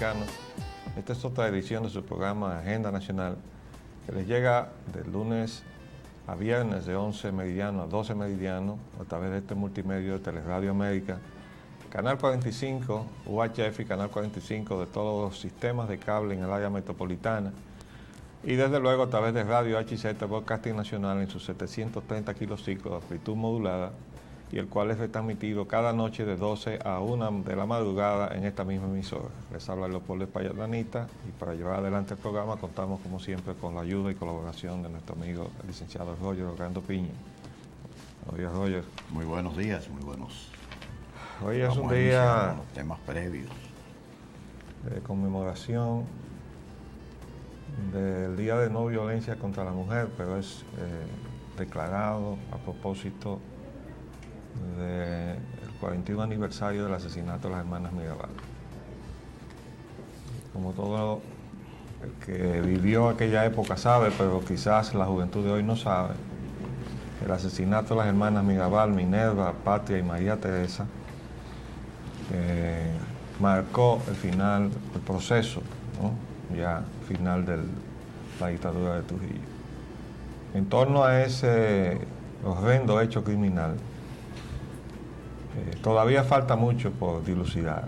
Dominicano. Esta es otra edición de su programa Agenda Nacional, que les llega de lunes a viernes de 11 meridiano a 12 meridiano a través de este multimedio de Teleradio América, Canal 45, UHF y Canal 45 de todos los sistemas de cable en el área metropolitana, y desde luego a través de Radio HZ Broadcasting Nacional en sus 730 kilociclos de amplitud modulada, y el cual es retransmitido cada noche de 12 a 1 de la madrugada en esta misma emisora. Les habla Leopoldo Espaillat-Lanita, y para llevar adelante el programa contamos como siempre con la ayuda y colaboración de nuestro amigo el licenciado Roger Orlando Piña. Buenos días, Roger. Muy buenos días, muy buenos. Hoy es un día los temas previos de conmemoración del Día de No Violencia contra la Mujer, pero es declarado a propósito del 41 aniversario del asesinato de las hermanas Mirabal. Como todo el que vivió aquella época sabe, pero quizás la juventud de hoy no sabe, el asesinato de las hermanas Mirabal, Minerva, Patria y María Teresa marcó el final, el proceso, ¿no? Ya final de la dictadura de Trujillo. En torno a ese horrendo hecho criminal, todavía falta mucho por dilucidar.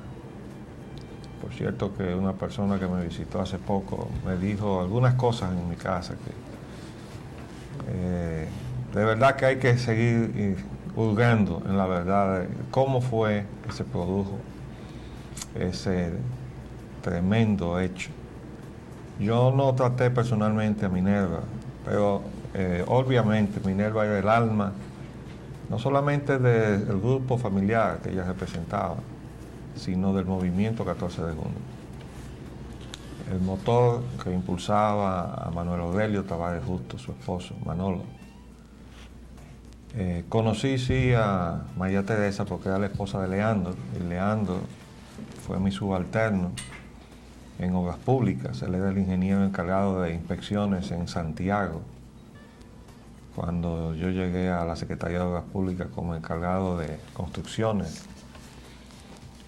Por cierto que una persona que me visitó hace poco me dijo algunas cosas en mi casa que de verdad que hay que seguir hurgando en la verdad de cómo fue que se produjo ese tremendo hecho. Yo no traté personalmente a Minerva, pero obviamente Minerva era el alma no solamente del grupo familiar que ella representaba, sino del movimiento 14 de junio. El motor que impulsaba a Manuel Aurelio Tavares Justo, su esposo, Manolo. Conocí sí a María Teresa porque era la esposa de Leandro, y Leandro fue mi subalterno en obras públicas. Él era el ingeniero encargado de inspecciones en Santiago, cuando yo llegué a la Secretaría de Obras Públicas como encargado de construcciones,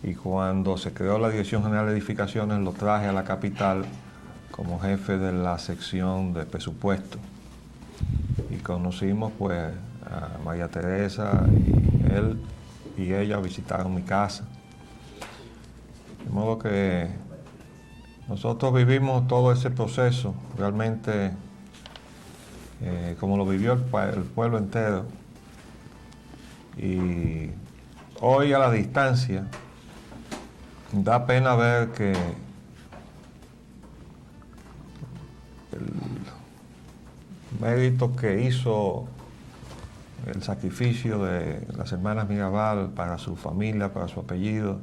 y cuando se creó la Dirección General de Edificaciones lo traje a la capital como jefe de la sección de presupuesto, y conocimos pues a María Teresa, y él y ella visitaron mi casa, de modo que nosotros vivimos todo ese proceso realmente como lo vivió el pueblo entero. Y hoy a la distancia da pena ver que el mérito que hizo el sacrificio de las hermanas Mirabal para su familia, para su apellido,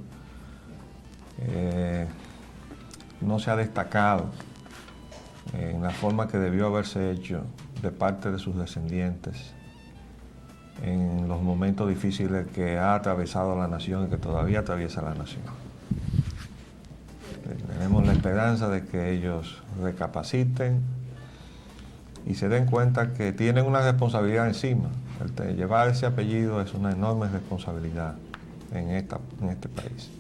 no se ha destacado en la forma que debió haberse hecho de parte de sus descendientes en los momentos difíciles que ha atravesado la nación y que todavía atraviesa la nación. Tenemos la esperanza de que ellos recapaciten y se den cuenta que tienen una responsabilidad encima. El llevar ese apellido es una enorme responsabilidad en este país.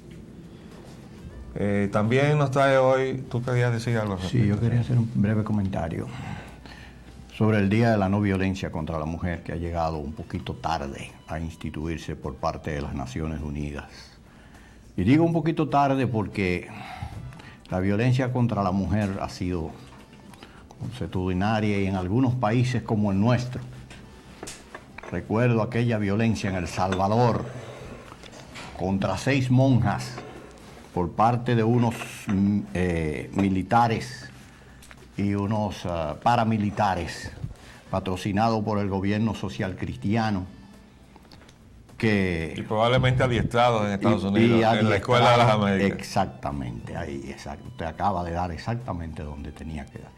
También nos trae hoy, tú querías decir algo. Sí, yo quería hacer un breve comentario sobre el Día de la No Violencia contra la Mujer, que ha llegado un poquito tarde a instituirse por parte de las Naciones Unidas. Y digo un poquito tarde porque la violencia contra la mujer ha sido consuetudinaria y en algunos países como el nuestro. Recuerdo aquella violencia en El Salvador contra 6 monjas por parte de unos militares y unos paramilitares patrocinados por el gobierno social cristiano, y probablemente adiestrados en Estados Unidos, en la Escuela de las Américas. Exactamente, ahí, exacto. Usted acaba de dar exactamente donde tenía que dar.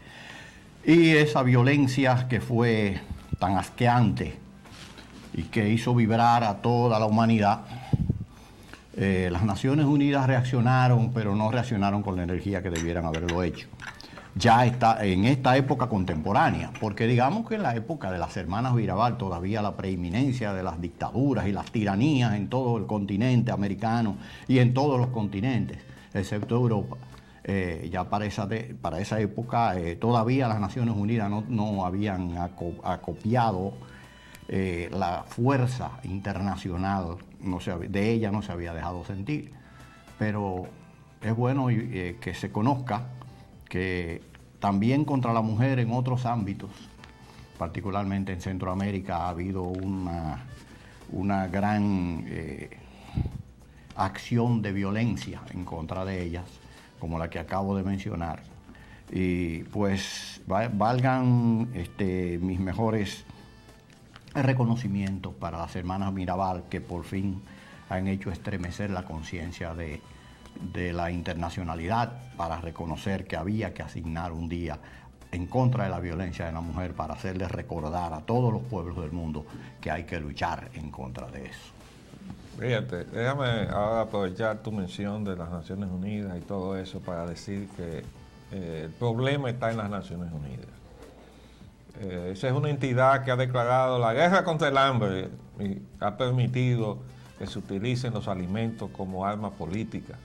Y esa violencia que fue tan asqueante y que hizo vibrar a toda la humanidad, las Naciones Unidas reaccionaron, pero no reaccionaron con la energía que debieran haberlo hecho. Ya está en esta época contemporánea, porque digamos que en la época de las hermanas Mirabal todavía la preeminencia de las dictaduras y las tiranías en todo el continente americano y en todos los continentes, excepto Europa, Ya para esa época todavía las Naciones Unidas no habían acopiado la fuerza internacional, de ella no se había dejado sentir. Pero es bueno que se conozca que también contra la mujer en otros ámbitos, particularmente en Centroamérica, ha habido una gran acción de violencia en contra de ellas, como la que acabo de mencionar. Y pues valgan mis mejores reconocimientos para las hermanas Mirabal, que por fin han hecho estremecer la conciencia de la internacionalidad para reconocer que había que asignar un día en contra de la violencia de la mujer, para hacerles recordar a todos los pueblos del mundo que hay que luchar en contra de eso. Fíjate, déjame ahora aprovechar tu mención de las Naciones Unidas y todo eso para decir que el problema está en las Naciones Unidas. Esa es una entidad que ha declarado la guerra contra el hambre y ha permitido que se utilicen los alimentos como arma política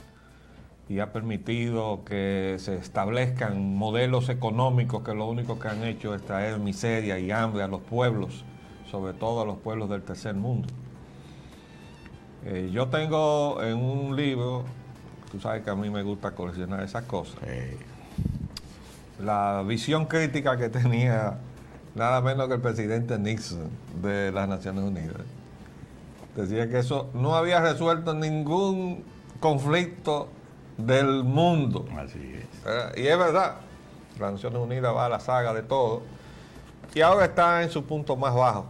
y ha permitido que se establezcan modelos económicos que lo único que han hecho es traer miseria y hambre a los pueblos, sobre todo a los pueblos del tercer mundo. Yo tengo en un libro, tú sabes que a mí me gusta coleccionar esas cosas, la visión crítica que tenía nada menos que el presidente Nixon de las Naciones Unidas. Decía que eso no había resuelto ningún conflicto del mundo. Así es. Y es verdad, las Naciones Unidas va a la saga de todo y ahora está en su punto más bajo,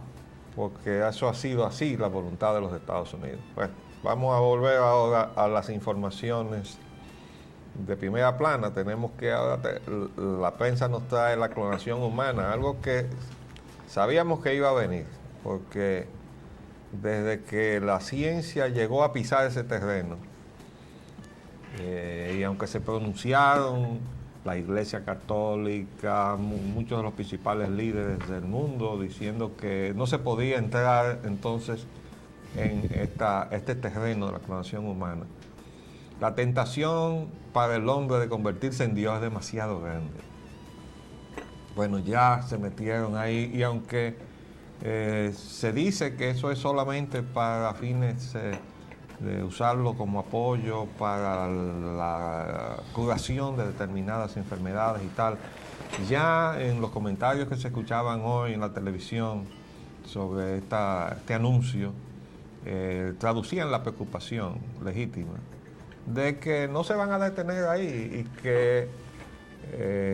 porque eso ha sido así la voluntad de los Estados Unidos. Bueno, vamos a volver ahora a las informaciones de primera plana. Tenemos que ahora la prensa nos trae la clonación humana, algo que sabíamos que iba a venir, porque desde que la ciencia llegó a pisar ese terreno, y aunque se pronunciaron la Iglesia Católica, muchos de los principales líderes del mundo diciendo que no se podía entrar entonces en este terreno de la clonación humana, la tentación para el hombre de convertirse en Dios es demasiado grande. Bueno, ya se metieron ahí, y aunque se dice que eso es solamente para fines de usarlo como apoyo para la curación de determinadas enfermedades y tal, ya en los comentarios que se escuchaban hoy en la televisión sobre este anuncio, traducían la preocupación legítima de que no se van a detener ahí y que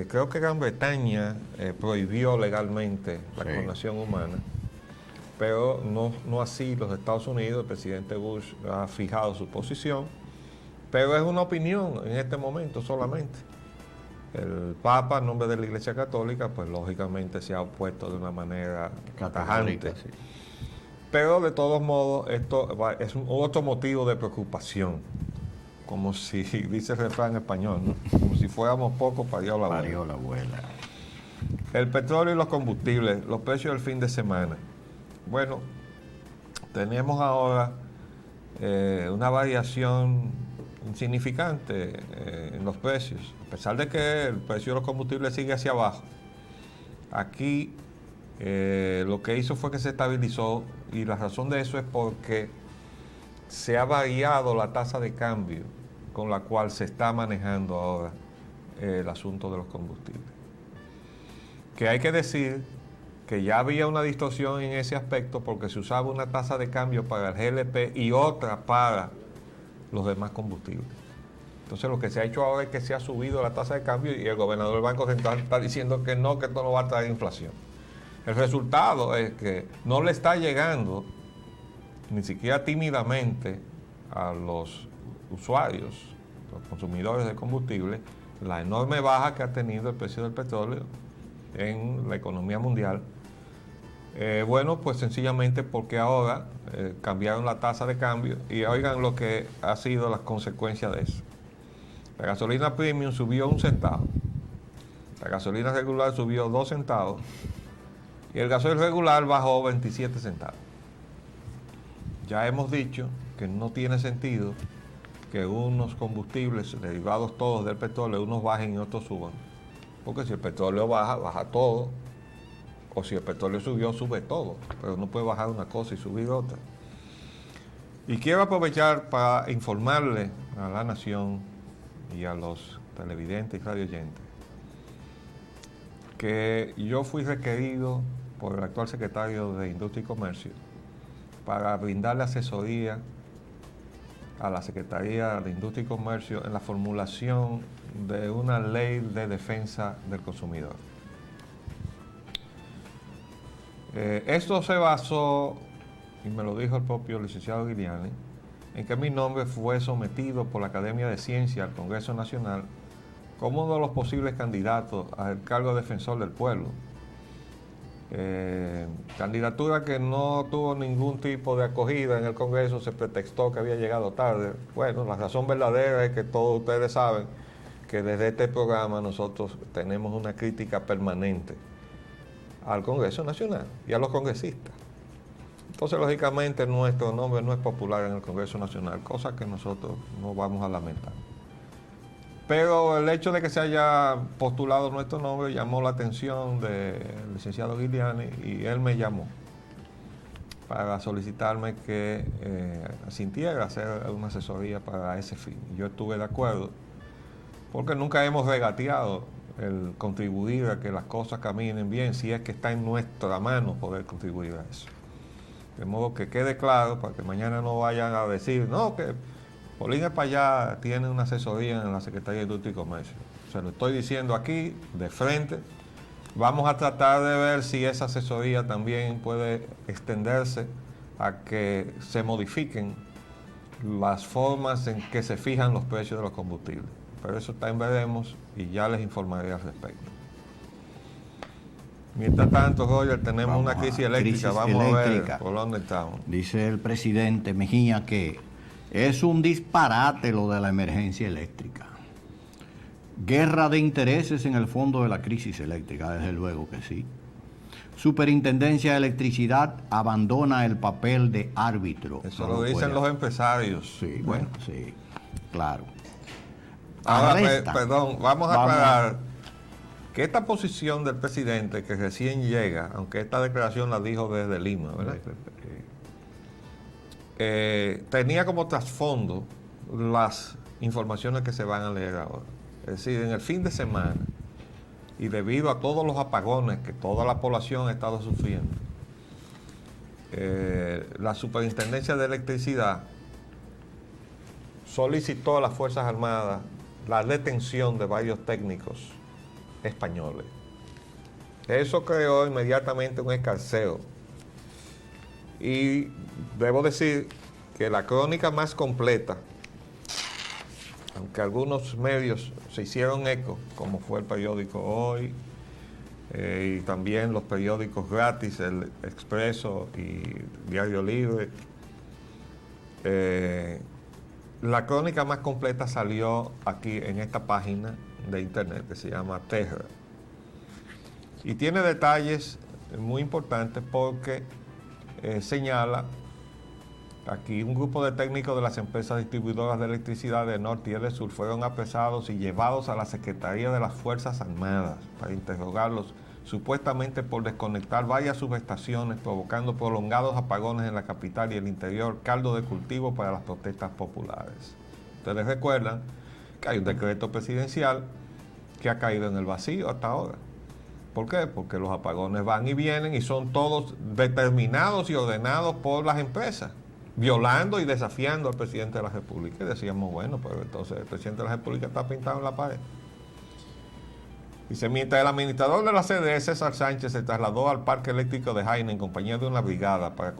creo que Gran Bretaña prohibió legalmente la clonación humana, pero no así los Estados Unidos. El presidente Bush ha fijado su posición, pero es una opinión en este momento solamente. El Papa, en nombre de la Iglesia Católica, pues lógicamente se ha opuesto de una manera tajante. Sí. Pero de todos modos, esto es otro motivo de preocupación, como si dice el refrán español, ¿no? Como si fuéramos pocos, parió la abuela. El petróleo y los combustibles, los precios del fin de semana. Bueno, tenemos ahora una variación insignificante en los precios, a pesar de que el precio de los combustibles sigue hacia abajo. Aquí lo que hizo fue que se estabilizó, y la razón de eso es porque se ha variado la tasa de cambio con la cual se está manejando ahora el asunto de los combustibles. Que hay que decir que ya había una distorsión en ese aspecto, porque se usaba una tasa de cambio para el GLP y otra para los demás combustibles. Entonces lo que se ha hecho ahora es que se ha subido la tasa de cambio, y el gobernador del Banco Central está diciendo que esto no va a traer inflación. El resultado es que no le está llegando, ni siquiera tímidamente, a los usuarios, los consumidores de combustible, la enorme baja que ha tenido el precio del petróleo en la economía mundial. Bueno, pues sencillamente porque ahora cambiaron la tasa de cambio, y oigan lo que ha sido las consecuencias de eso. La gasolina premium subió 1 centavo, la gasolina regular subió 2 centavos y el gasoil regular bajó 27 centavos. Ya hemos dicho que no tiene sentido que unos combustibles derivados todos del petróleo, unos bajen y otros suban. Porque si el petróleo baja, baja todo. O si el petróleo subió, sube todo. Pero no puede bajar una cosa y subir otra. Y quiero aprovechar para informarle a la nación y a los televidentes y radioyentes que yo fui requerido por el actual secretario de Industria y Comercio para brindarle asesoría a la Secretaría de Industria y Comercio en la formulación de una ley de defensa del consumidor. Esto se basó, y me lo dijo el propio licenciado Guiliani, en que mi nombre fue sometido por la Academia de Ciencias al Congreso Nacional como uno de los posibles candidatos al cargo de defensor del pueblo. Candidatura que no tuvo ningún tipo de acogida en el Congreso, se pretextó que había llegado tarde. Bueno, la razón verdadera es que todos ustedes saben que desde este programa nosotros tenemos una crítica permanente al Congreso Nacional y a los congresistas. Entonces, lógicamente, nuestro nombre no es popular en el Congreso Nacional, cosa que nosotros no vamos a lamentar. Pero el hecho de que se haya postulado nuestro nombre llamó la atención del licenciado Guiliani y él me llamó para solicitarme que asintiera a hacer una asesoría para ese fin. Yo estuve de acuerdo porque nunca hemos regateado el contribuir a que las cosas caminen bien, si es que está en nuestra mano poder contribuir a eso. De modo que quede claro para que mañana no vayan a decir, no, que Polín para allá tiene una asesoría en la Secretaría de Industria y Comercio. Se lo estoy diciendo aquí, de frente. Vamos a tratar de ver si esa asesoría también puede extenderse a que se modifiquen las formas en que se fijan los precios de los combustibles. Pero eso también veremos y ya les informaré al respecto. Mientras tanto, Roger, tenemos una crisis eléctrica. Vamos a ver por dónde estamos. Dice el presidente Mejía que es un disparate lo de la emergencia eléctrica. Guerra de intereses en el fondo de la crisis eléctrica, desde luego que sí. Superintendencia de Electricidad abandona el papel de árbitro. Eso lo dicen los empresarios. Sí, bueno, sí, claro. Ahora, perdón, vamos a aclarar que esta posición del presidente que recién llega, aunque esta declaración la dijo desde Lima, ¿verdad? Tenía como trasfondo las informaciones que se van a leer ahora. Es decir, en el fin de semana, y debido a todos los apagones que toda la población ha estado sufriendo, la Superintendencia de Electricidad solicitó a las Fuerzas Armadas la detención de varios técnicos españoles. Eso creó inmediatamente un escarceo. Y debo decir que la crónica más completa, aunque algunos medios se hicieron eco, como fue el periódico Hoy, y también los periódicos gratis, El Expreso y Diario Libre, la crónica más completa salió aquí en esta página de internet que se llama Terra. Y tiene detalles muy importantes porque señala aquí un grupo de técnicos de las empresas distribuidoras de electricidad de Norte y de Sur fueron apresados y llevados a la Secretaría de las Fuerzas Armadas para interrogarlos supuestamente por desconectar varias subestaciones, provocando prolongados apagones en la capital y el interior, caldo de cultivo para las protestas populares. Ustedes recuerdan que hay un decreto presidencial que ha caído en el vacío hasta ahora. ¿Por qué? Porque los apagones van y vienen y son todos determinados y ordenados por las empresas, violando y desafiando al presidente de la República. Y decíamos, bueno, pues entonces el presidente de la República está pintado en la pared. Dice, mientras el administrador de la CDE, César Sánchez, se trasladó al parque eléctrico de Jaina en compañía de una brigada para...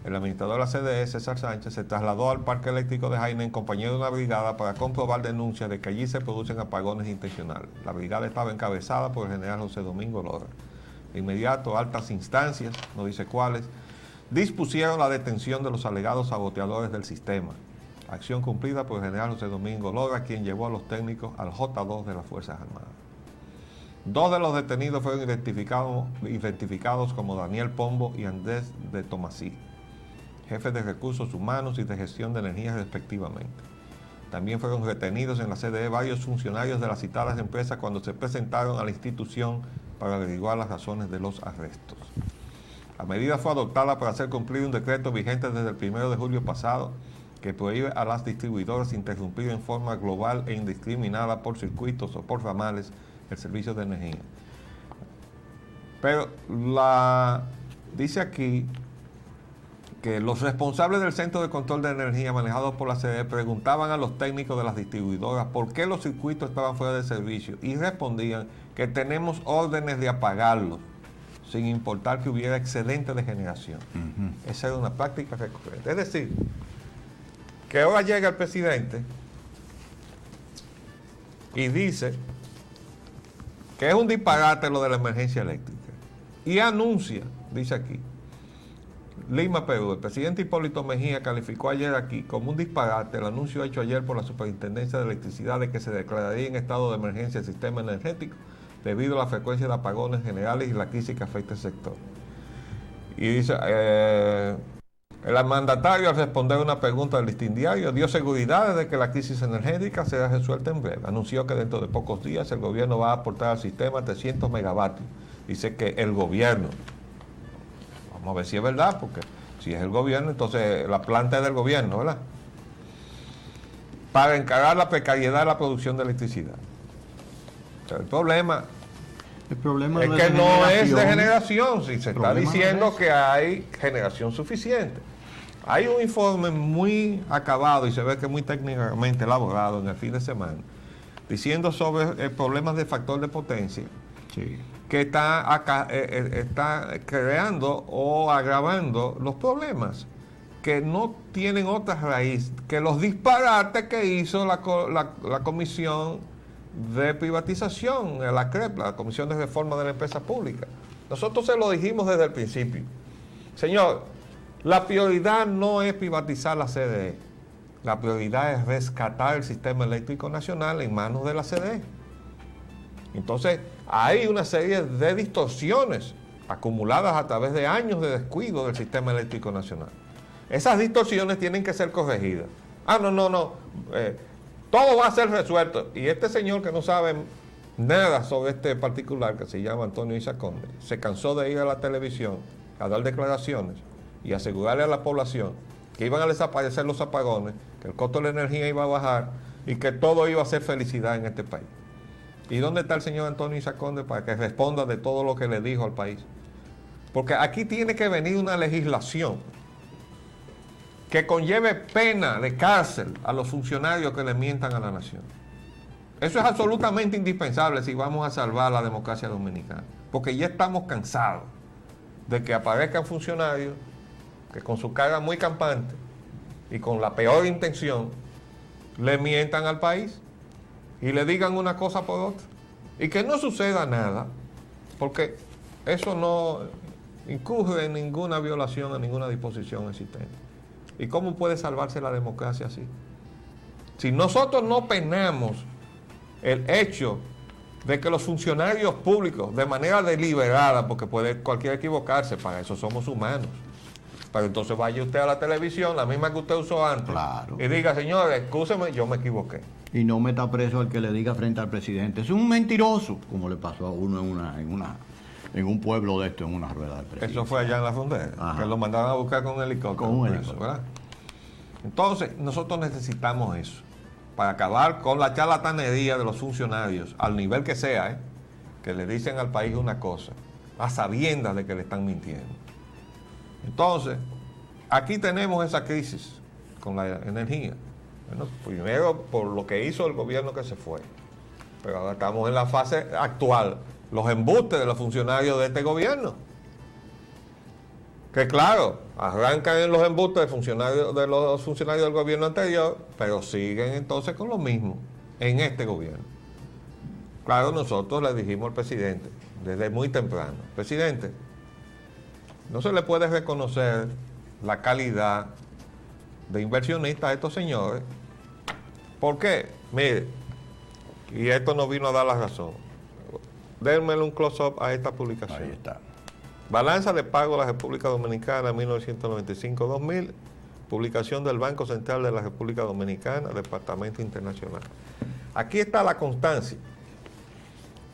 el administrador de la CDE, César Sánchez, se trasladó al parque eléctrico de Jaina en compañía de una brigada para comprobar denuncias de que allí se producen apagones intencionales. La brigada estaba encabezada por el general José Domingo Lora. De inmediato, altas instancias, no dice cuáles, dispusieron la detención de los alegados saboteadores del sistema. Acción cumplida por el general José Domingo Lora, quien llevó a los técnicos al J2 de las Fuerzas Armadas. Dos de los detenidos fueron identificados como Daniel Pombo y Andrés de Tomasí. jefes de recursos humanos y de gestión de energía respectivamente. También fueron retenidos en la CDE varios funcionarios de las citadas empresas cuando se presentaron a la institución para averiguar las razones de los arrestos. La medida fue adoptada para hacer cumplir un decreto vigente desde el 1 de julio pasado que prohíbe a las distribuidoras interrumpir en forma global e indiscriminada por circuitos o por ramales el servicio de energía. Pero dice aquí que los responsables del Centro de Control de Energía manejados por la CDE preguntaban a los técnicos de las distribuidoras por qué los circuitos estaban fuera de servicio y respondían que tenemos órdenes de apagarlos sin importar que hubiera excedente de generación. Esa era una práctica recurrente. Es decir, que ahora llega el presidente y dice que es un disparate lo de la emergencia eléctrica y anuncia, dice aquí, Lima, Perú, el presidente Hipólito Mejía calificó ayer aquí como un disparate el anuncio hecho ayer por la Superintendencia de Electricidad de que se declararía en estado de emergencia el sistema energético debido a la frecuencia de apagones generales y la crisis que afecta el sector. Y dice, el mandatario, al responder una pregunta del Listín Diario, dio seguridad de que la crisis energética será resuelta en breve. Anunció que dentro de pocos días el gobierno va a aportar al sistema 300 megavatios. Dice que el gobierno, vamos a ver si es verdad, porque si es el gobierno, entonces la planta es del gobierno, ¿verdad? Para encarar la precariedad de la producción de electricidad. Pero el problema es que no es de generación, si se está diciendo que hay generación suficiente. Hay un informe muy acabado y se ve que muy técnicamente elaborado en el fin de semana, diciendo sobre problemas de factor de potencia, sí, que está creando o agravando los problemas, que no tienen otra raíz que los disparates que hizo la Comisión de Privatización, la CREP, la Comisión de Reforma de la Empresa Pública. Nosotros se lo dijimos desde el principio. Señor, la prioridad no es privatizar la CDE. La prioridad es rescatar el sistema eléctrico nacional en manos de la CDE. Entonces, hay una serie de distorsiones acumuladas a través de años de descuido del sistema eléctrico nacional. Esas distorsiones tienen que ser corregidas. Todo va a ser resuelto. Y este señor que no sabe nada sobre este particular, que se llama Antonio Isa Conde, se cansó de ir a la televisión a dar declaraciones y asegurarle a la población que iban a desaparecer los apagones, que el costo de la energía iba a bajar y que todo iba a ser felicidad en este país. ¿Y dónde está el señor Antonio Isa Conde para que responda de todo lo que le dijo al país? Porque aquí tiene que venir una legislación que conlleve pena de cárcel a los funcionarios que le mientan a la nación. Eso es absolutamente indispensable si vamos a salvar la democracia dominicana. Porque ya estamos cansados de que aparezcan funcionarios que con su cara muy campante y con la peor intención le mientan al país y le digan una cosa por otra. Y que no suceda nada, porque eso no incurre en ninguna violación a ninguna disposición existente. ¿Y cómo puede salvarse la democracia así? Si nosotros no penamos el hecho de que los funcionarios públicos, de manera deliberada, porque puede cualquiera equivocarse, para eso somos humanos, pero entonces vaya usted a la televisión, la misma que usted usó antes, claro, y diga, señor, excúseme, yo me equivoqué. Y no meta preso al que le diga frente al presidente, es un mentiroso, como le pasó a uno en un pueblo de esto, en una rueda de prensa. Eso fue allá en la frontera, que lo mandaron a buscar con un helicóptero. Con un helicóptero. ¿Verdad? Entonces, nosotros necesitamos eso, para acabar con la charlatanería de los funcionarios, al nivel que sea, que le dicen al país una cosa, a sabiendas de que le están mintiendo. Entonces, aquí tenemos esa crisis con la energía. Bueno, primero por lo que hizo el gobierno que se fue, pero ahora estamos en la fase actual, los embustes de los funcionarios de este gobierno, que claro, arrancan en los embustes de los funcionarios del gobierno anterior, pero siguen entonces con lo mismo en este gobierno. Claro, nosotros le dijimos al presidente desde muy temprano, presidente, no se le puede reconocer la calidad de inversionista a estos señores. ¿Por qué? Mire, y esto nos vino a dar la razón. Démele un close-up a esta publicación. Ahí está. Balanza de pago de la República Dominicana 1995-2000, publicación del Banco Central de la República Dominicana, Departamento Internacional. Aquí está la constancia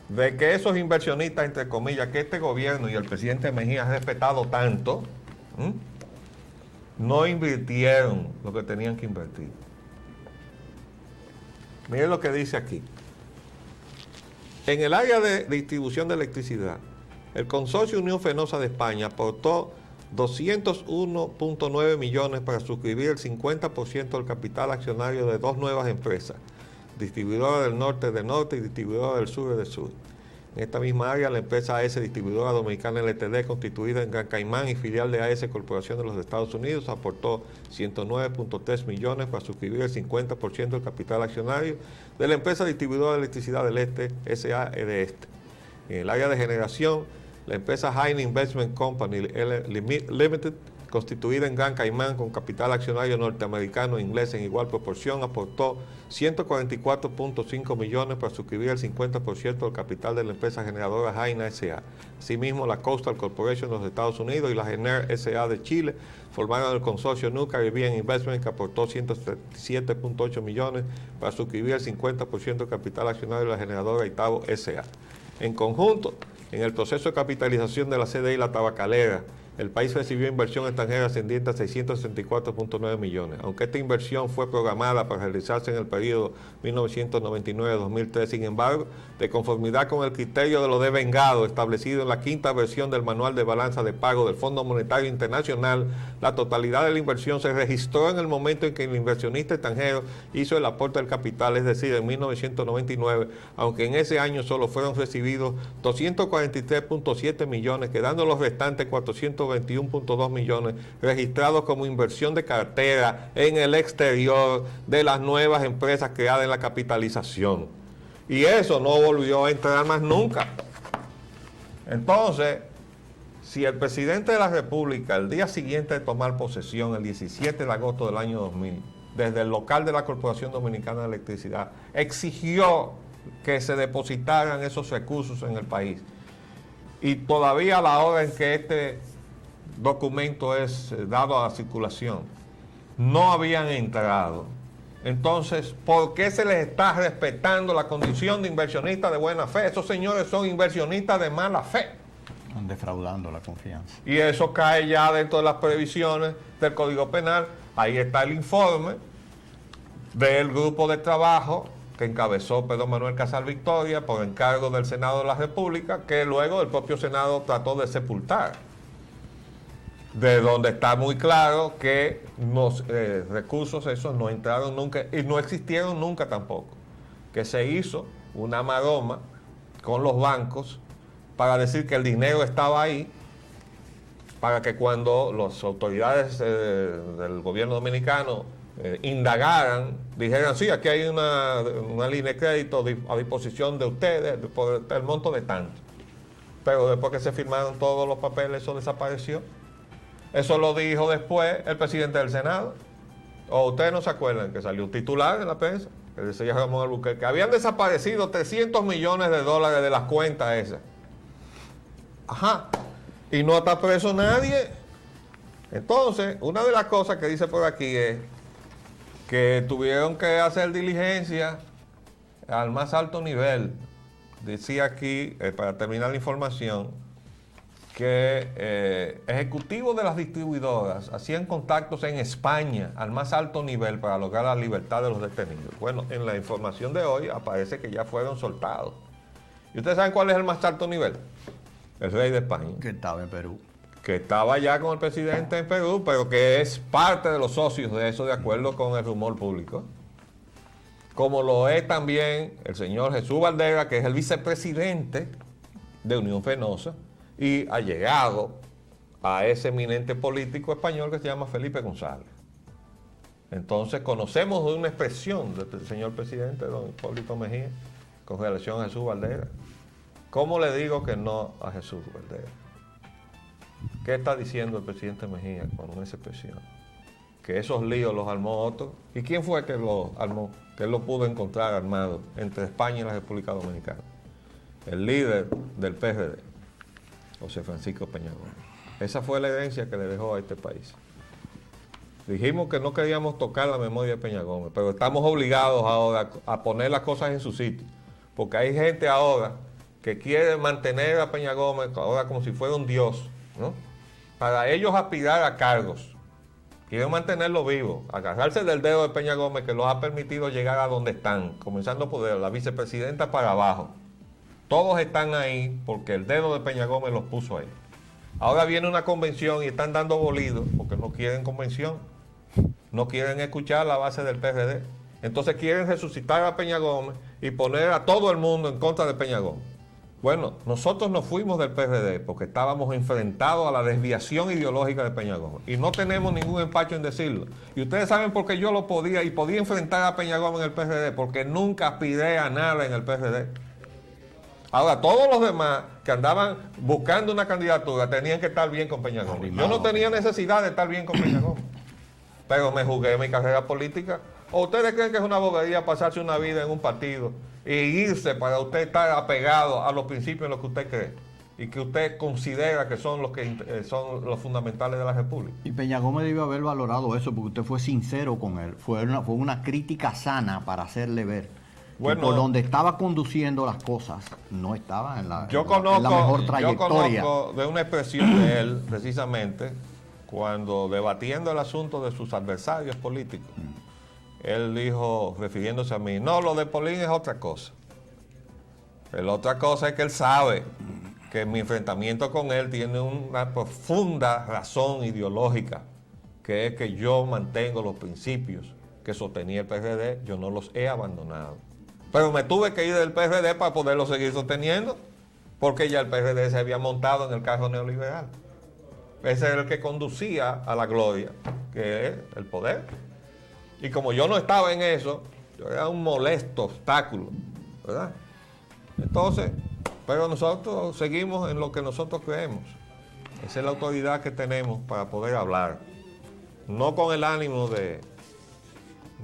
de que esos inversionistas, entre comillas, que este gobierno y el presidente Mejía han respetado tanto, no invirtieron lo que tenían que invertir. Miren lo que dice aquí. En el área de distribución de electricidad, el Consorcio Unión Fenosa de España aportó 201.9 millones para suscribir el 50% del capital accionario de dos nuevas empresas, Distribuidora del Norte de Norte y Distribuidora del Sur de Sur. En esta misma área, la empresa AS Distribuidora Dominicana LTD, constituida en Gran Caimán y filial de AS Corporación de los Estados Unidos, aportó 109.3 millones para suscribir el 50% del capital accionario de la empresa distribuidora de electricidad del Este, SAE Este. En el área de generación, la empresa Haine Investment Company Limited, constituida en Gran Caimán con capital accionario norteamericano e inglés en igual proporción, aportó 144.5 millones para suscribir el 50% del capital de la empresa generadora Haine S.A. Asimismo, la Coastal Corporation de los Estados Unidos y la Gener S.A. de Chile formaron el consorcio New Caribbean Investment, que aportó 137.8 millones para suscribir el 50% del capital accionario de la generadora Itabo S.A. En conjunto, en el proceso de capitalización de la CDI La Tabacalera, el país recibió inversión extranjera ascendiente a 664.9 millones. Aunque esta inversión fue programada para realizarse en el periodo 1999-2003, sin embargo, de conformidad con el criterio de lo devengado establecido en la quinta versión del Manual de Balanza de Pago del Fondo Monetario Internacional, la totalidad de la inversión se registró en el momento en que el inversionista extranjero hizo el aporte del capital, es decir, en 1999, aunque en ese año solo fueron recibidos 243.7 millones, quedando los restantes 421.2 millones registrados como inversión de cartera en el exterior de las nuevas empresas creadas en la capitalización. Y eso no volvió a entrar más nunca. Entonces, si el presidente de la República, el día siguiente de tomar posesión, el 17 de agosto del año 2000, desde el local de la Corporación Dominicana de Electricidad, exigió que se depositaran esos recursos en el país, y todavía a la hora en que este documento es dado a la circulación, no habían entrado, entonces, ¿por qué se les está respetando la condición de inversionista de buena fe? Esos señores son inversionistas de mala fe. Están defraudando la confianza. Y eso cae ya dentro de las previsiones del Código Penal. Ahí está el informe del grupo de trabajo que encabezó Pedro Manuel Casal Victoria por encargo del Senado de la República, que luego el propio Senado trató de sepultar, de donde está muy claro que los recursos esos no entraron nunca y no existieron nunca tampoco, que se hizo una maroma con los bancos para decir que el dinero estaba ahí, para que cuando las autoridades del gobierno dominicano indagaran, dijeran, sí, aquí hay una línea de crédito a disposición de ustedes por el monto de tanto. Pero después que se firmaron todos los papeles, eso desapareció. Eso lo dijo después el presidente del Senado. ¿O ustedes no se acuerdan que salió un titular en la prensa? Que decía Ramón Albuquerque, que habían desaparecido 300 millones de dólares de las cuentas esas. Ajá. Y no está preso nadie. Entonces, una de las cosas que dice por aquí es que tuvieron que hacer diligencia al más alto nivel. Decía aquí, para terminar la información, que ejecutivos de las distribuidoras hacían contactos en España al más alto nivel para lograr la libertad de los detenidos. Bueno, en la información de hoy aparece que ya fueron soltados. ¿Y ustedes saben cuál es el más alto nivel? El rey de España. Que estaba en Perú. Que estaba ya con el presidente en Perú, pero que es parte de los socios de eso, de acuerdo con el rumor público. Como lo es también el señor Jesús Valdera, que es el vicepresidente de Unión Fenosa, y ha llegado a ese eminente político español que se llama Felipe González. Entonces conocemos de una expresión del señor presidente, don Hipólito Mejía, con relación a Jesús Valdera. ¿Cómo le digo que no a Jesús Valdera? ¿Qué está diciendo el presidente Mejía con esa expresión? Que esos líos los armó otro. ¿Y quién fue que los armó? Que él lo pudo encontrar armado entre España y la República Dominicana. El líder del PRD. José Francisco Peña Gómez. Esa fue la herencia que le dejó a este país. Dijimos que no queríamos tocar la memoria de Peña Gómez, pero estamos obligados ahora a poner las cosas en su sitio, porque hay gente ahora que quiere mantener a Peña Gómez ahora como si fuera un dios, ¿no? Para ellos aspirar a cargos, quieren mantenerlo vivo, agarrarse del dedo de Peña Gómez que los ha permitido llegar a donde están, comenzando por la vicepresidenta para abajo. Todos están ahí porque el dedo de Peña Gómez los puso ahí. Ahora viene una convención y están dando bolidos porque no quieren convención, no quieren escuchar la base del PRD. Entonces quieren resucitar a Peña Gómez y poner a todo el mundo en contra de Peña Gómez. Bueno, nosotros nos fuimos del PRD porque estábamos enfrentados a la desviación ideológica de Peña Gómez y no tenemos ningún empacho en decirlo. Y ustedes saben por qué yo lo podía y podía enfrentar a Peña Gómez en el PRD, porque nunca aspiré a nada en el PRD. Ahora, todos los demás que andaban buscando una candidatura tenían que estar bien con Peña Gómez. Yo no tenía necesidad de estar bien con Peña Gómez, pero me jugué mi carrera política. ¿O ustedes creen que es una bobería pasarse una vida en un partido e irse para usted estar apegado a los principios en los que usted cree y que usted considera que son son los fundamentales de la República? Y Peña Gómez debió haber valorado eso porque usted fue sincero con él. Fue una crítica sana para hacerle ver que por donde estaba conduciendo las cosas no estaba en la mejor trayectoria. Yo conozco de una expresión de él, precisamente, cuando debatiendo el asunto de sus adversarios políticos. Él dijo, refiriéndose a mí, no, lo de Polín es otra cosa. Pero la otra cosa es que él sabe que mi enfrentamiento con él tiene una profunda razón ideológica, que es que yo mantengo los principios que sostenía el PRD, yo no los he abandonado. Pero me tuve que ir del PRD para poderlo seguir sosteniendo, porque ya el PRD se había montado en el carro neoliberal. Ese era el que conducía a la gloria, que es el poder. Y como yo no estaba en eso, yo era un molesto obstáculo, ¿verdad? Entonces, pero nosotros seguimos en lo que nosotros creemos. Esa es la autoridad que tenemos para poder hablar. No con el ánimo de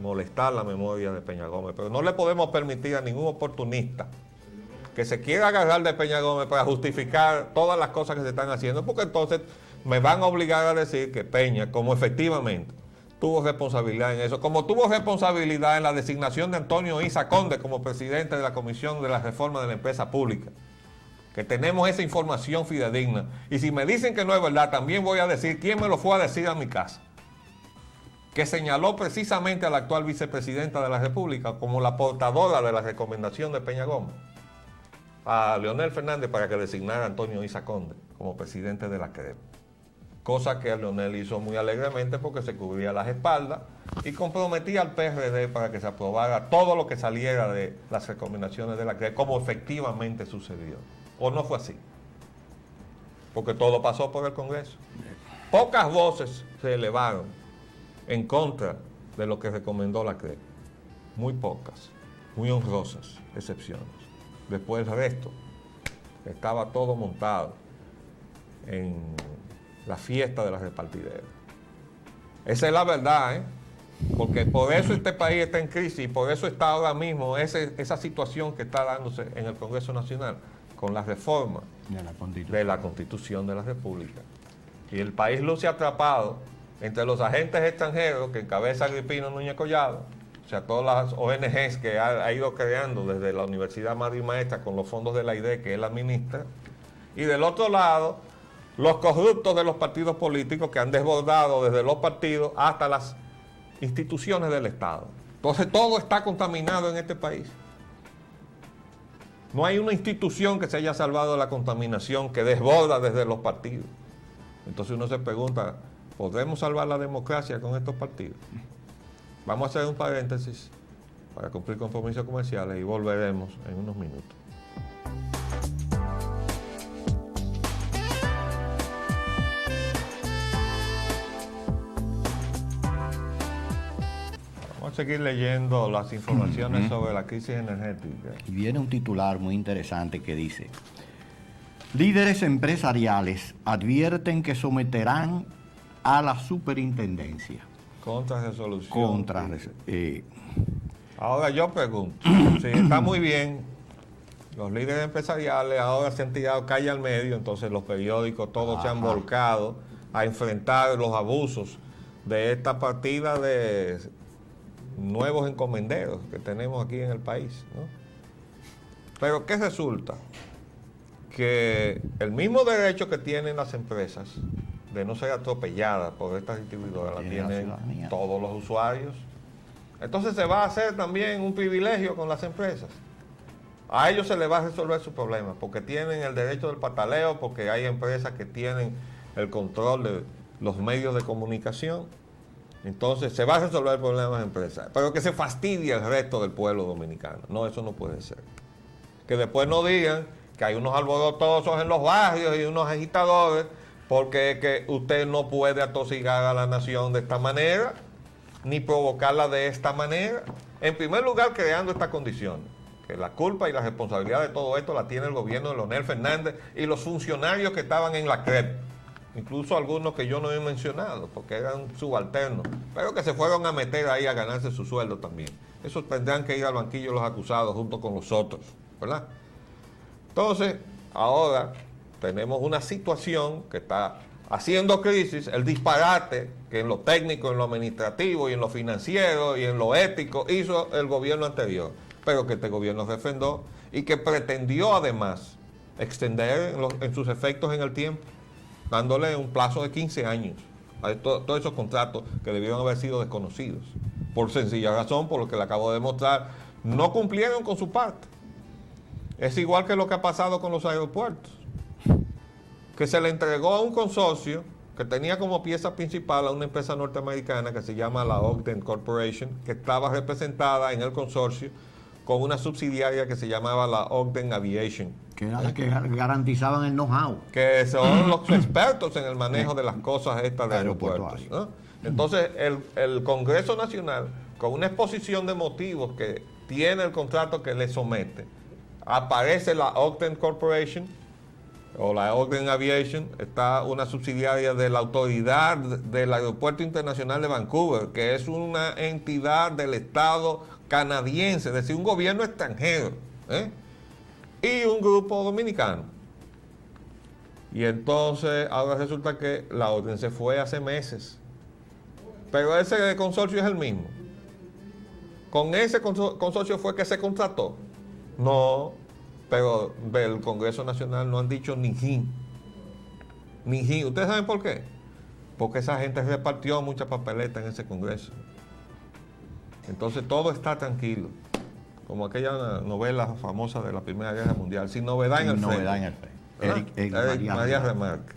molestar la memoria de Peña Gómez, pero no le podemos permitir a ningún oportunista que se quiera agarrar de Peña Gómez para justificar todas las cosas que se están haciendo, porque entonces me van a obligar a decir que Peña, como efectivamente tuvo responsabilidad en eso, como tuvo responsabilidad en la designación de Antonio Isa Conde como presidente de la Comisión de la Reforma de la Empresa Pública, que tenemos esa información fidedigna. Y si me dicen que no es verdad, también voy a decir quién me lo fue a decir a mi casa, que señaló precisamente a la actual vicepresidenta de la República como la portadora de la recomendación de Peña Gómez a Leonel Fernández para que designara a Antonio Isa Conde como presidente de la CREP. Cosa que Leonel hizo muy alegremente porque se cubría las espaldas y comprometía al PRD para que se aprobara todo lo que saliera de las recomendaciones de la CREP, como efectivamente sucedió. ¿O no fue así? Porque todo pasó por el Congreso. Pocas voces se elevaron en contra de lo que recomendó la CREP. Muy pocas, muy honrosas excepciones. Después el resto estaba todo montado en la fiesta de la repartidera. Esa es la verdad, porque por eso este país está en crisis y por eso está ahora mismo esa situación que está dándose en el Congreso Nacional con la reforma de la Constitución de la República. Y el país luce atrapado entre los agentes extranjeros que encabeza Agripino Núñez Collado, o sea, todas las ONGs que ha ido creando desde la Universidad Madre y Maestra con los fondos de la AIDE que él administra, y del otro lado, los corruptos de los partidos políticos que han desbordado desde los partidos hasta las instituciones del Estado. Entonces todo está contaminado en este país. No hay una institución que se haya salvado de la contaminación que desborda desde los partidos. Entonces uno se pregunta, ¿podremos salvar la democracia con estos partidos? Vamos a hacer un paréntesis para cumplir compromisos comerciales y volveremos en unos minutos. Vamos a seguir leyendo las informaciones sobre la crisis energética. Y viene un titular muy interesante que dice: líderes empresariales advierten que someterán a la superintendencia. Contra resolución. Ahora yo pregunto, si está muy bien Los líderes empresariales ahora se han tirado calle al medio, entonces los periódicos todos se han volcado a enfrentar los abusos de esta partida de nuevos encomenderos que tenemos aquí en el país, ¿no? Pero ¿qué resulta? Que el mismo derecho que tienen las empresas de no ser atropelladas por estas distribuidoras la tienen todos los usuarios. Entonces se va a hacer también un privilegio con las empresas. A ellos se les va a resolver su problema, porque tienen el derecho del pataleo, porque hay empresas que tienen el control de los medios de comunicación. Entonces se va a resolver el problema de las empresas, pero que se fastidie el resto del pueblo dominicano. No, eso no puede ser. Que después no digan que hay unos alborotosos en los barrios y unos agitadores, porque que usted no puede atosigar a la nación de esta manera, ni provocarla de esta manera. En primer lugar, creando estas condiciones. Que la culpa y la responsabilidad de todo esto la tiene el gobierno de Leonel Fernández y los funcionarios que estaban en la CREP, incluso algunos que yo no he mencionado, porque eran subalternos, pero que se fueron a meter ahí a ganarse su sueldo también. Esos tendrán que ir al banquillo los acusados junto con los otros, ¿verdad? Entonces, ahora tenemos una situación que está haciendo crisis, el disparate que en lo técnico, en lo administrativo y en lo financiero y en lo ético hizo el gobierno anterior, pero que este gobierno refrendó y que pretendió además extender en sus efectos en el tiempo, dándole un plazo de 15 años a todos esos contratos que debieron haber sido desconocidos. Por sencilla razón, por lo que le acabo de mostrar, no cumplieron con su parte. Es igual que lo que ha pasado con los aeropuertos, que se le entregó a un consorcio que tenía como pieza principal a una empresa norteamericana que se llama la Ogden Corporation, que estaba representada en el consorcio con una subsidiaria que se llamaba la Ogden Aviation. Que era la que garantizaban el know-how. Que son los expertos en el manejo de las cosas estas de aeropuertos, ¿no? Entonces, el Congreso Nacional, con una exposición de motivos que tiene el contrato que le somete, aparece la Ogden Corporation o la Ogden Aviation, está una subsidiaria de la Autoridad del Aeropuerto Internacional de Vancouver, que es una entidad del Estado canadiense, es decir, un gobierno extranjero, y un grupo dominicano. Y entonces ahora resulta que la orden se fue hace meses, pero ese consorcio es el mismo. Con ese consorcio fue que se contrató. No, pero del Congreso Nacional no han dicho ni jin. Ni jin. ¿Ustedes saben por qué? Porque esa gente repartió mucha papeleta en ese Congreso. Entonces todo está tranquilo. Como aquella novela famosa de la Primera Guerra Mundial, sin novedad en el frente. Novedad en el frente. Eric María Remarque.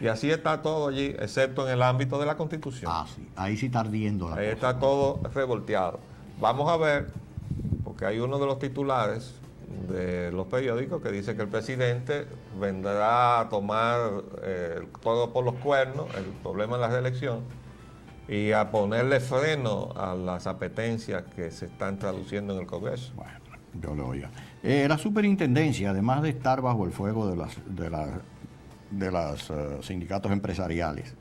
Y así está todo allí, excepto en el ámbito de la Constitución. Ah, sí. Ahí sí está ardiendo la Ahí cosa. está todo revolteado. Vamos a ver, porque hay uno de los titulares de los periódicos que dice que el presidente vendrá a tomar todo por los cuernos, el problema de la reelección, y a ponerle freno a las apetencias que se están traduciendo en el Congreso. Bueno, yo lo oiga. La superintendencia, además de estar bajo el fuego de los sindicatos empresariales,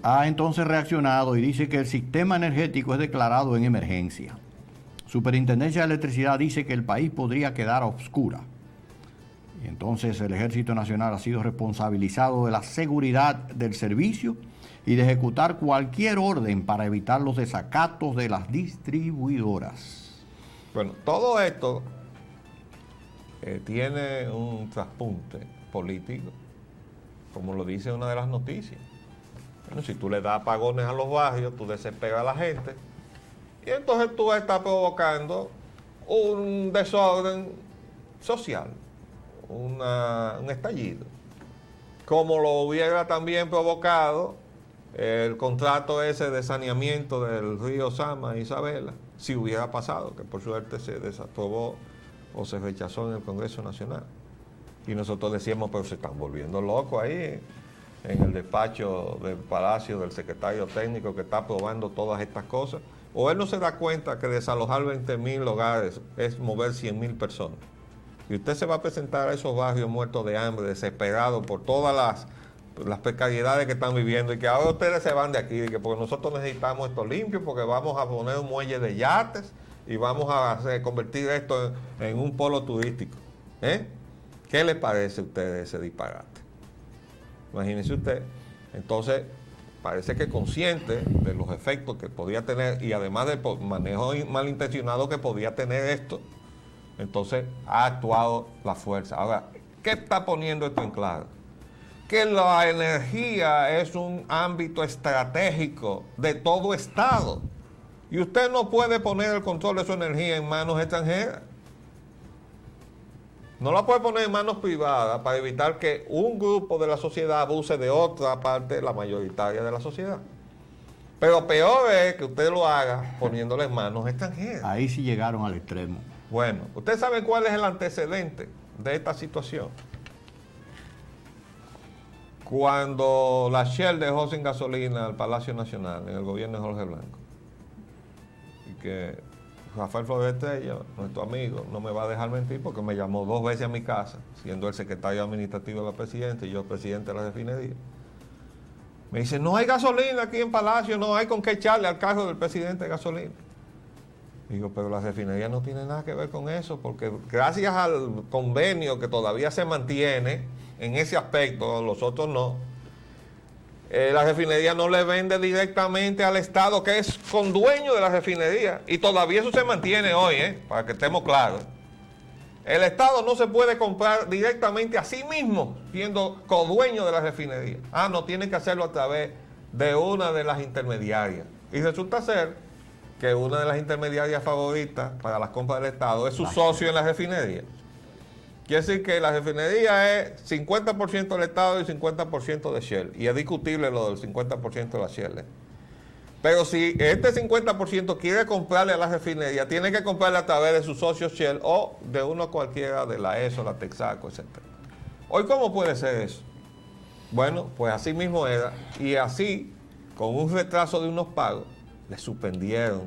ha entonces reaccionado y dice que el sistema energético es declarado en emergencia. Superintendencia de Electricidad dice que el país podría quedar a oscura. Y entonces el Ejército Nacional ha sido responsabilizado de la seguridad del servicio y de ejecutar cualquier orden para evitar los desacatos de las distribuidoras. Bueno, todo esto tiene un traspunte político, como lo dice una de las noticias. Bueno, si tú le das apagones a los barrios, tú desesperas a la gente, y entonces tú estás provocando un desorden social, un estallido, como lo hubiera también provocado el contrato ese de saneamiento del río Sama e Isabela, si hubiera pasado, que por suerte se desaprobó o se rechazó en el Congreso Nacional. Y nosotros decíamos, pero se están volviendo locos ahí en el despacho del Palacio del secretario técnico que está aprobando todas estas cosas. O él no se da cuenta que desalojar 20.000 hogares es mover 100.000 personas. Y usted se va a presentar a esos barrios muertos de hambre, desesperados por todas las precariedades que están viviendo, y que ahora ustedes se van de aquí, y que porque nosotros necesitamos esto limpio, porque vamos a poner un muelle de yates, y vamos a convertir esto en un polo turístico. ¿Qué le parece a usted ese disparate? Imagínese usted. Entonces, parece que consciente de los efectos que podía tener y además del manejo malintencionado que podía tener esto, entonces ha actuado la fuerza. Ahora, ¿qué está poniendo esto en claro? Que la energía es un ámbito estratégico de todo Estado y usted no puede poner el control de su energía en manos extranjeras. No la puede poner en manos privadas para evitar que un grupo de la sociedad abuse de otra parte, la mayoritaria de la sociedad. Pero peor es que usted lo haga poniéndole en manos extranjeras. Ahí sí llegaron al extremo. Bueno, ¿usted sabe cuál es el antecedente de esta situación? Cuando la Shell dejó sin gasolina al Palacio Nacional en el gobierno de Jorge Blanco, y que Rafael Flores Estrella, nuestro amigo, no me va a dejar mentir porque me llamó 2 veces a mi casa, siendo el secretario administrativo de la presidencia y yo presidente de la refinería. Me dice, no hay gasolina aquí en Palacio, no hay con qué echarle al carro del presidente de gasolina. Digo, pero la refinería no tiene nada que ver con eso, porque gracias al convenio que todavía se mantiene en ese aspecto, los otros no, la refinería no le vende directamente al Estado, que es condueño de la refinería, y todavía eso se mantiene hoy, para que estemos claros. El Estado no se puede comprar directamente a sí mismo, siendo codueño de la refinería. No, tiene que hacerlo a través de una de las intermediarias. Y resulta ser que una de las intermediarias favoritas para las compras del Estado es su socio en la refinería. Quiere decir que la refinería es 50% del Estado y 50% de Shell. Y es discutible lo del 50% de la Shell. Pero si este 50% quiere comprarle a la refinería, tiene que comprarle a través de su socio Shell o de uno cualquiera de la ESO, la Texaco, etc. Hoy, ¿cómo puede ser eso? Bueno, pues así mismo era. Y así, con un retraso de unos pagos, le suspendieron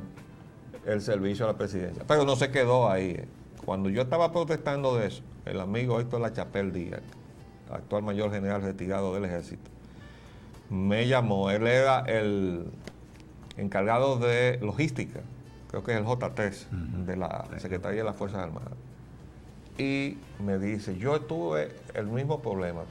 el servicio a la presidencia. Pero no se quedó ahí. Cuando yo estaba protestando de eso, el amigo Héctor Lachapelle Díaz, actual mayor general retirado del ejército, me llamó. Él era el encargado de logística, creo que es el J3 de la Secretaría de las Fuerzas Armadas. Y me dice, tuvimos el mismo problema,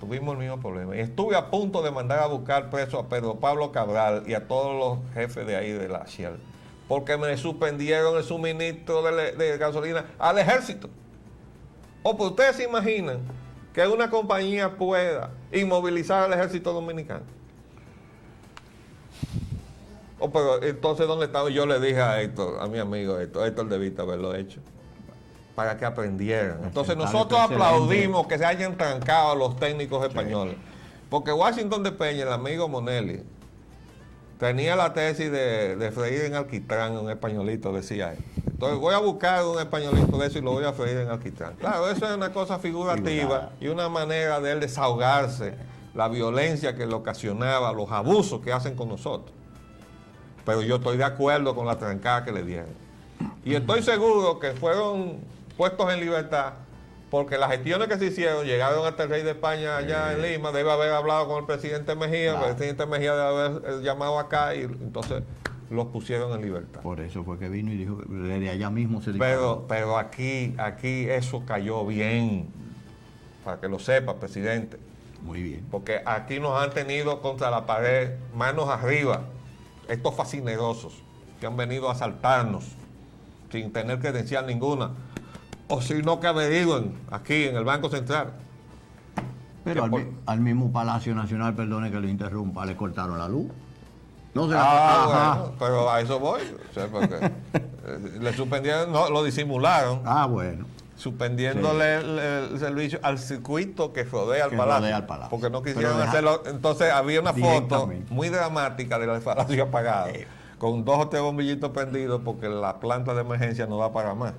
y estuve a punto de mandar a buscar preso a Pedro Pablo Cabral y a todos los jefes de ahí de la Shell, porque me suspendieron el suministro de gasolina al ejército. Pues ustedes se imaginan que una compañía pueda inmovilizar al ejército dominicano. Pero entonces, ¿dónde estaba? Yo le dije a Héctor, a mi amigo Héctor debiste haberlo hecho, para que aprendieran. Entonces nosotros aplaudimos que se hayan trancado a los técnicos españoles, porque Washington de Peña, el amigo Monelli, tenía la tesis de freír en alquitrán, un españolito, decía él. Entonces voy a buscar un españolito de eso y lo voy a freír en alquitrán. Claro, eso es una cosa figurativa y una manera de él desahogarse la violencia que le ocasionaba, los abusos que hacen con nosotros. Pero yo estoy de acuerdo con la trancada que le dieron. Y estoy seguro que fueron puestos en libertad porque las gestiones que se hicieron llegaron hasta el rey de España allá en Lima, debe haber hablado con el presidente Mejía, el presidente Mejía debe haber llamado acá y entonces los pusieron en libertad. Por eso fue que vino y dijo, desde allá mismo se disparó. Pero aquí eso cayó bien, para que lo sepa, presidente. Muy bien. Porque aquí nos han tenido contra la pared, manos arriba, estos fascinerosos que han venido a asaltarnos sin tener credencial ninguna, o si no que averigüen aquí en el Banco Central. Pero al mismo Palacio Nacional, perdone que lo interrumpa, le cortaron la luz. No se bueno, pero a eso voy. O sea, porque le suspendieron, no, lo disimularon. Bueno. Suspendiéndole el servicio al circuito que rodea al palacio. Porque no quisieron hacerlo. Entonces había una foto muy dramática del palacio apagado, con 2 o 3 bombillitos prendidos, porque la planta de emergencia no da para más.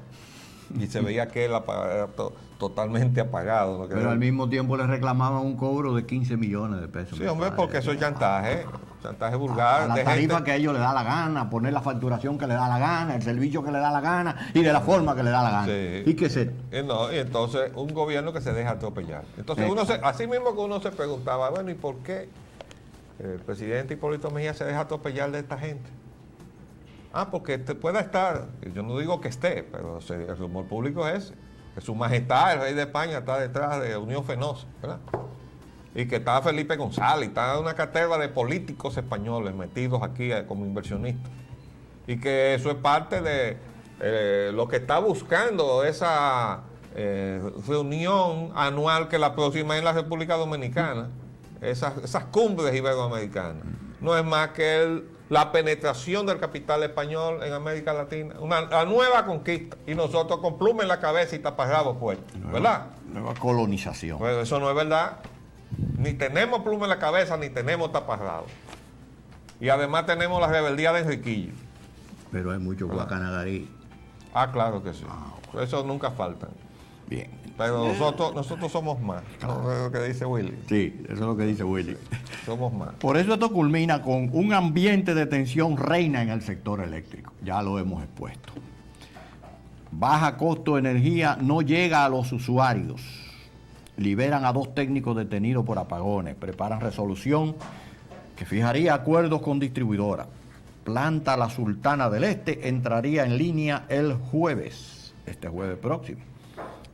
Y se veía que el aparato totalmente apagado. ¿No? Pero al mismo tiempo le reclamaban un cobro de 15 millones de pesos. Sí, hombre, porque eso es chantaje vulgar. A la tarifa que a ellos les da la gana, poner la facturación que les da la gana, el servicio que les da la gana y de la forma que les da la gana. Sí. ¿Y qué se? Y entonces un gobierno que se deja atropellar. Entonces así mismo que uno se preguntaba, bueno, ¿y por qué el presidente Hipólito Mejía se deja atropellar de esta gente? Porque pueda estar, yo no digo que esté, pero el rumor público es ese, que su majestad, el rey de España, está detrás de Unión Fenosa, ¿verdad? Y que está Felipe González, está una caterva de políticos españoles metidos aquí como inversionistas. Y que eso es parte de lo que está buscando esa reunión anual que la próxima es en la República Dominicana, esas cumbres iberoamericanas. No es más que la penetración del capital español en América Latina, la nueva conquista, y nosotros con pluma en la cabeza y taparrabos fuertes, ¿verdad? Nueva colonización. Pues eso no es verdad. Ni tenemos pluma en la cabeza, ni tenemos taparrabos. Y además tenemos la rebeldía de Enriquillo. Pero hay mucho guacanagarí. Claro que sí. Eso nunca falta. Bien. Pero nosotros somos más. ¿No? Es lo que dice Willy. Sí, eso es lo que dice Willy. Somos más. Por eso esto culmina con un ambiente de tensión reina en el sector eléctrico. Ya lo hemos expuesto. Baja costo de energía no llega a los usuarios. Liberan a 2 técnicos detenidos por apagones. Preparan resolución que fijaría acuerdos con distribuidora. Planta La Sultana del Este entraría en línea el jueves, este jueves próximo.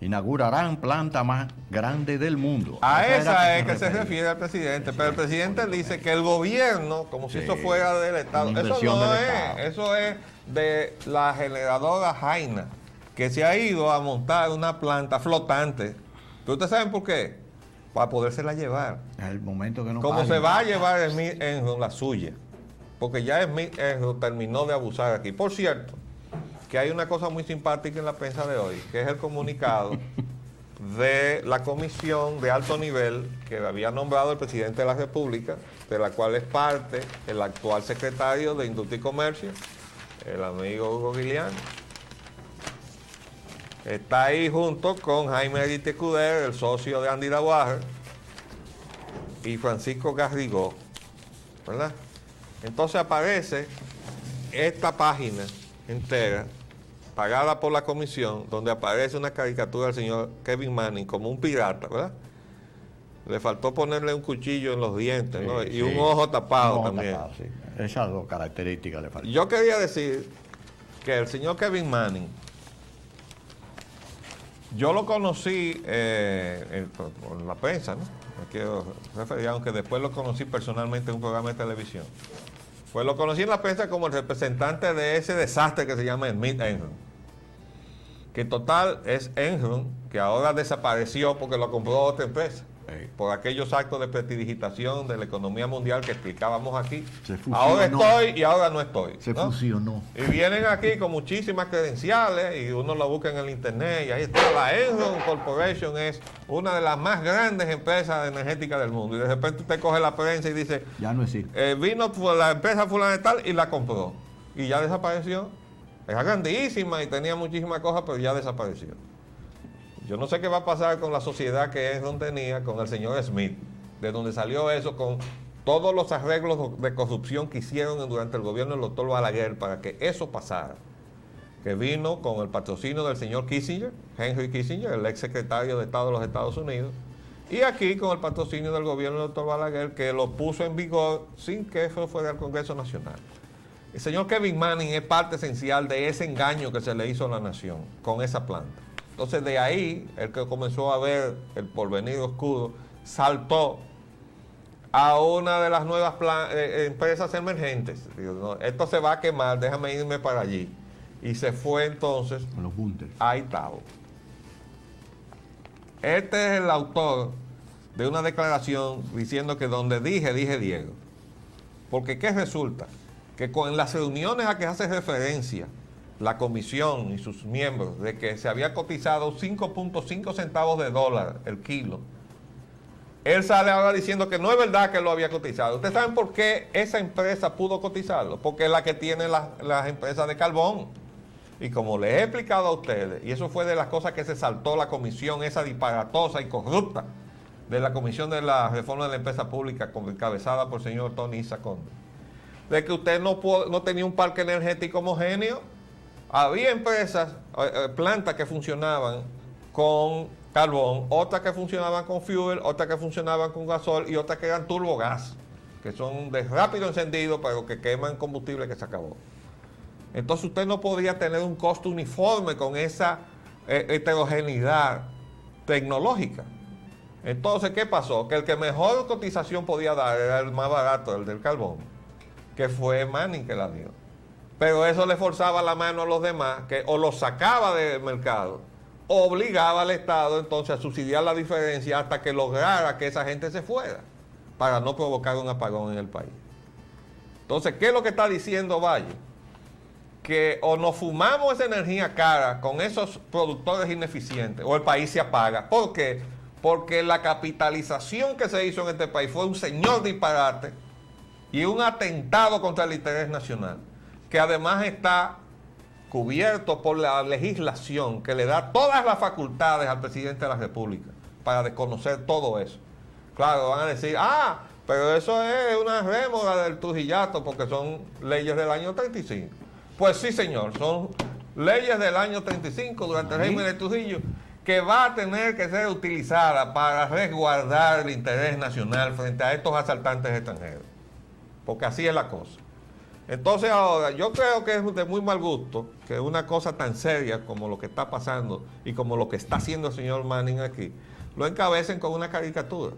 Inaugurarán planta más grande del mundo. A esa es que se refiere al presidente, pero el presidente dice que el gobierno, como si eso fuera del Estado, eso no es, eso es de la generadora Jaina, que se ha ido a montar una planta flotante. ¿Pero ustedes saben por qué? Para podérsela llevar. Es el momento que no como paguen. se va a llevar en la suya, porque ya terminó de abusar aquí. Por cierto, que hay una cosa muy simpática en la prensa de hoy, que es el comunicado de la comisión de alto nivel que había nombrado el presidente de la República, de la cual es parte el actual secretario de Industria y Comercio, el amigo Hugo Guiliani. Está ahí junto con Jaime Arite Cuder, el socio de Andy Laguarre, y Francisco Garrigó, ¿verdad? Entonces aparece esta página entera, pagada por la comisión, donde aparece una caricatura del señor Kevin Manning como un pirata, ¿verdad? Le faltó ponerle un cuchillo en los dientes, ¿no? Y un ojo tapado también. Sí. Esas 2 características le faltan. Yo quería decir que el señor Kevin Manning, yo lo conocí por la prensa, ¿no? Me quiero referir, aunque después lo conocí personalmente en un programa de televisión. Pues lo conocí en la prensa como el representante de ese desastre que se llama Smith Enron. Que en total es Enron, que ahora desapareció porque lo compró otra empresa. Por aquellos actos de prestidigitación de la economía mundial que explicábamos aquí. Ahora estoy y ahora no estoy. Se fusionó. Y vienen aquí con muchísimas credenciales y uno lo busca en el internet y ahí está. La Enron Corporation es una de las más grandes empresas energéticas del mundo. Y de repente usted coge la prensa y dice, ya no existe. Vino la empresa fulana de tal y la compró. Y ya desapareció. Era grandísima y tenía muchísimas cosas, pero ya desapareció. Yo no sé qué va a pasar con la sociedad que Enron tenía con el señor Smith, de donde salió eso, con todos los arreglos de corrupción que hicieron durante el gobierno del doctor Balaguer para que eso pasara. Que vino con el patrocinio del señor Kissinger, Henry Kissinger, el ex secretario de Estado de los Estados Unidos, y aquí con el patrocinio del gobierno del doctor Balaguer, que lo puso en vigor sin que eso fuera al Congreso Nacional. El señor Kevin Manning es parte esencial de ese engaño que se le hizo a la nación con esa planta. Entonces de ahí, el que comenzó a ver el porvenir oscuro, saltó a una de las nuevas empresas emergentes. Digo, no, esto se va a quemar, déjame irme para allí. Y se fue entonces a Itabo. Este es el autor de una declaración diciendo que donde dije Diego. Porque ¿qué resulta? Que con las reuniones a que hace referencia la comisión y sus miembros, de que se había cotizado 5.5 centavos de dólar el kilo, él sale ahora diciendo que no es verdad que lo había cotizado. ¿Ustedes saben por qué esa empresa pudo cotizarlo? Porque es la que tiene las empresas de carbón. Y como les he explicado a ustedes, y eso fue de las cosas que se saltó la comisión esa disparatosa y corrupta de la Comisión de la Reforma de la Empresa Pública, encabezada por el señor Tony Isa Conde, de que usted no tenía un parque energético homogéneo. Había empresas, plantas que funcionaban con carbón, otras que funcionaban con fuel, otras que funcionaban con gasol y otras que eran turbogas, que son de rápido encendido pero que queman combustible que se acabó. Entonces usted no podía tener un costo uniforme con esa heterogeneidad tecnológica. Entonces, ¿qué pasó? Que el que mejor cotización podía dar era el más barato, el del carbón, que fue Manning que la dio. Pero eso le forzaba la mano a los demás, que o los sacaba del mercado, o obligaba al Estado entonces a subsidiar la diferencia hasta que lograra que esa gente se fuera, para no provocar un apagón en el país. Entonces, ¿qué es lo que está diciendo Valle? Que o nos fumamos esa energía cara con esos productores ineficientes, o el país se apaga. ¿Por qué? Porque la capitalización que se hizo en este país fue un señor disparate y un atentado contra el interés nacional, que además está cubierto por la legislación que le da todas las facultades al presidente de la República para desconocer todo eso. Claro, van a decir, pero eso es una rémora del Trujillato porque son leyes del año 35. Pues sí, señor, son leyes del año 35 durante el régimen de Trujillo, que va a tener que ser utilizada para resguardar el interés nacional frente a estos asaltantes extranjeros. Porque así es la cosa. Entonces ahora, yo creo que es de muy mal gusto que una cosa tan seria como lo que está pasando y como lo que está haciendo el señor Manning aquí, lo encabecen con una caricatura.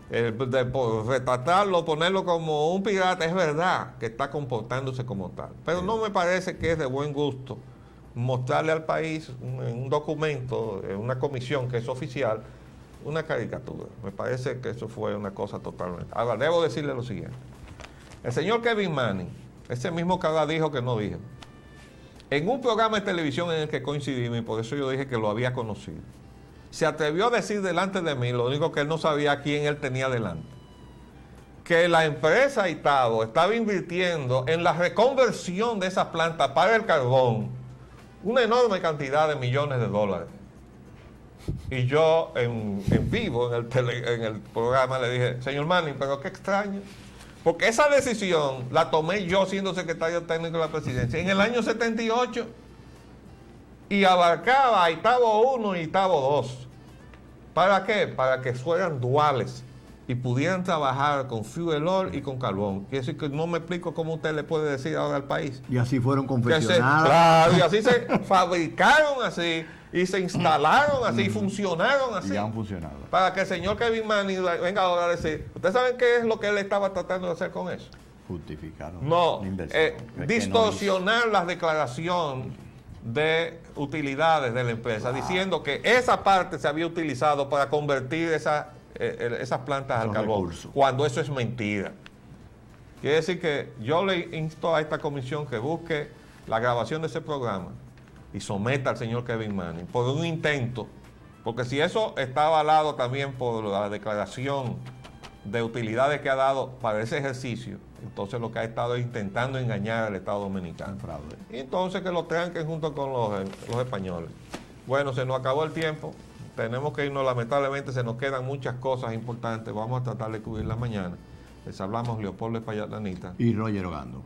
Retratarlo, ponerlo como un pirata, es verdad que está comportándose como tal. Pero no me parece que es de buen gusto mostrarle al país un documento, una comisión que es oficial, una caricatura. Me parece que eso fue una cosa totalmente... Ahora, debo decirle lo siguiente. El señor Kevin Manning, ese mismo que ahora dijo que no dijo, en un programa de televisión en el que coincidimos, y por eso yo dije que lo había conocido, se atrevió a decir delante de mí, lo único que él no sabía a quién él tenía delante, que la empresa Itabo estaba invirtiendo en la reconversión de esas plantas para el carbón una enorme cantidad de millones de dólares. Y yo en vivo en el programa le dije, señor Manning, pero qué extraño, porque esa decisión la tomé yo siendo secretario técnico de la presidencia en el año 78 y abarcaba a Itabo 1 y Itabo 2. ¿Para qué? Para que fueran duales y pudieran trabajar con fuel oil y con carbón. Quiere decir que no me explico cómo usted le puede decir ahora al país. Y así fueron confeccionadas. Claro, y así se fabricaron así, y se instalaron así, y funcionaron así. Y han funcionado. Para que el señor Kevin Manning venga ahora a decir, ¿ustedes saben qué es lo que él estaba tratando de hacer con eso? Justificaron. No, la inversión. distorsionar las declaraciones de utilidades de la empresa, diciendo que esa parte se había utilizado para convertir esas plantas al carbón, recursos, cuando eso es mentira. Quiere decir que yo le insto a esta comisión que busque la grabación de ese programa y someta al señor Kevin Manning por un intento, porque si eso está avalado también por la declaración de utilidades que ha dado para ese ejercicio, entonces lo que ha estado es intentando engañar al Estado Dominicano. Fraude. Y entonces que lo tranquen junto con los españoles. Bueno, se nos acabó el tiempo, tenemos que irnos, lamentablemente se nos quedan muchas cosas importantes, vamos a tratar de cubrirlas mañana. Les hablamos Leopoldo Espaillat Lanita y Roger Ogando.